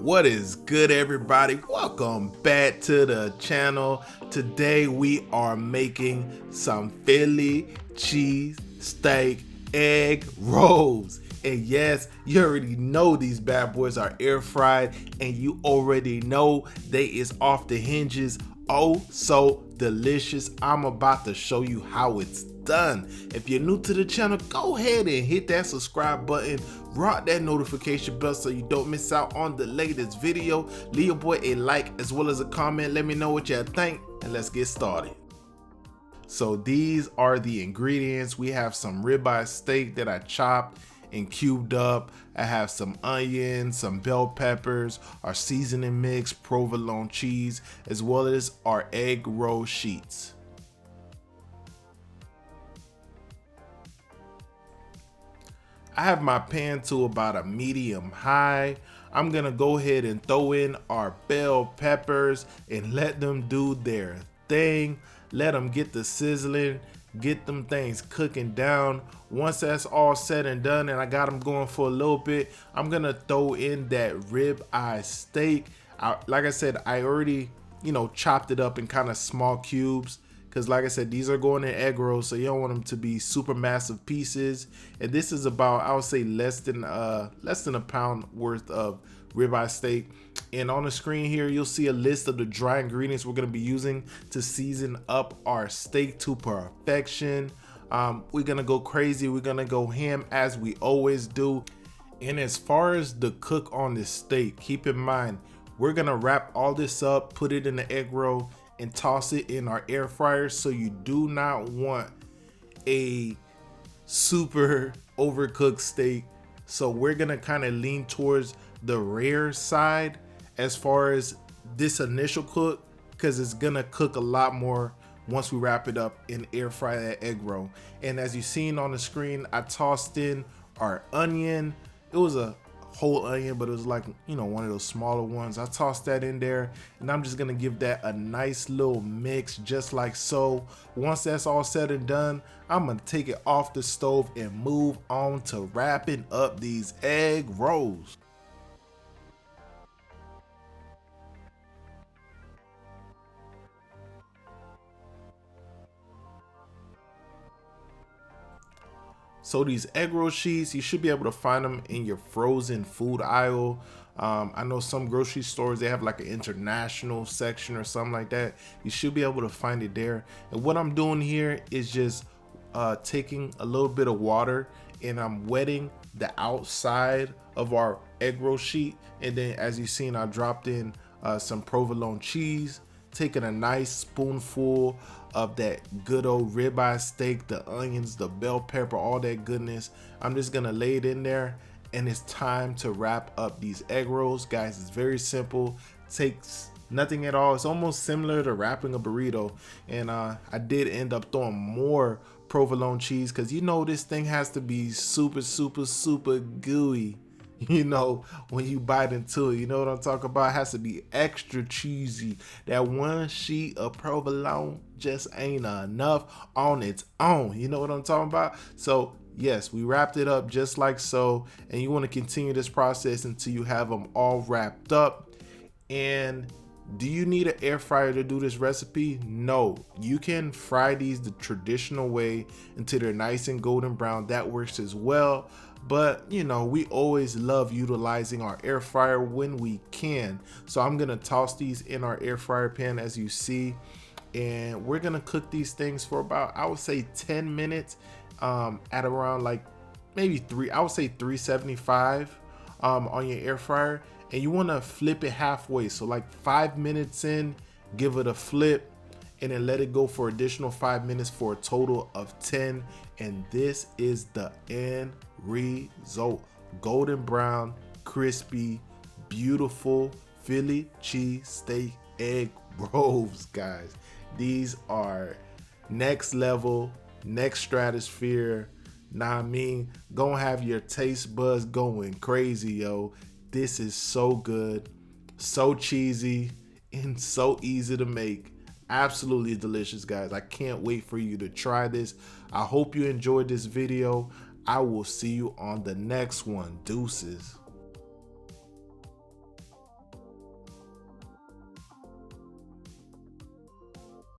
What is good, everybody? Welcome back to the channel. Today we are making some Philly cheese steak egg rolls. And yes, you already know these bad boys are air fried, and you already know they is off the hinges. Oh, so delicious. I'm about to show you how it's done. If you're new to the channel, go ahead and hit that subscribe button, rock that notification bell so you don't miss out on the latest video. Leave your boy a like as well as a comment. Let me know what you think, and let's get started. So these are the ingredients. We have some ribeye steak that I chopped and cubed up. I have some onions, some bell peppers, our seasoning mix, provolone cheese, as well as our egg roll sheets. I have my pan to about a medium high. I'm gonna go ahead and throw in our bell peppers and let them do their thing. Let them get the sizzling, get them things cooking down. Once that's all said and done and I got them going for a little bit, I'm gonna throw in that ribeye steak. Like I said, I already, chopped it up in kind of small cubes, because like I said, these are going in egg rolls, so you don't want them to be super massive pieces. And this is about, I would say, less than a pound worth of ribeye steak. And on the screen here, you'll see a list of the dry ingredients we're going to be using to season up our steak to perfection. We're going to go crazy. We're going to go ham as we always do. And as far as the cook on this steak, keep in mind, we're going to wrap all this up, put it in the egg roll, and toss it in our air fryer. So you do not want a super overcooked steak. So we're going to kind of lean towards the rare side as far as this initial cook, because it's gonna cook a lot more once we wrap it up and air fry that egg roll. And as you seen on the screen, I tossed in our onion. It was a whole onion, but it was like, one of those smaller ones. I tossed that in there, and I'm just gonna give that a nice little mix, just like so. Once that's all said and done, I'm gonna take it off the stove and move on to wrapping up these egg rolls. So these egg roll sheets, you should be able to find them in your frozen food aisle. I know some grocery stores, they have like an international section or something like that. You should be able to find it there. And what I'm doing here is just taking a little bit of water and I'm wetting the outside of our egg roll sheet. And then as you've seen, I dropped in some provolone cheese, taking a nice spoonful of that good old ribeye steak, the onions, the bell pepper, all that goodness. I'm just gonna lay it in there, and it's time to wrap up these egg rolls. Guys, it's very simple, takes nothing at all. It's almost similar to wrapping a burrito. And I did end up throwing more provolone cheese, because this thing has to be super gooey. When you bite into it, you know what I'm talking about? It has to be extra cheesy. That one sheet of provolone just ain't enough on its own. You know what I'm talking about? So yes, we wrapped it up just like so, and you want to continue this process until you have them all wrapped up. And do you need an air fryer to do this recipe? No, you can fry these the traditional way until they're nice and golden brown. That works as well. But we always love utilizing our air fryer when we can. So I'm gonna toss these in our air fryer pan, as you see, and we're gonna cook these things for about, I would say, 10 minutes at around like maybe 375 on your air fryer. And you want to flip it halfway, so like 5 minutes in, give it a flip, and then let it go for additional 5 minutes for a total of 10. And this is the end result: golden brown, crispy, beautiful Philly cheese steak egg rolls. Guys, these are next level, next stratosphere. Gonna have your taste buds going crazy, yo. This is so good, so cheesy, and so easy to make. Absolutely delicious, guys. I can't wait for you to try this. I hope you enjoyed this video. I will see you on the next one. Deuces.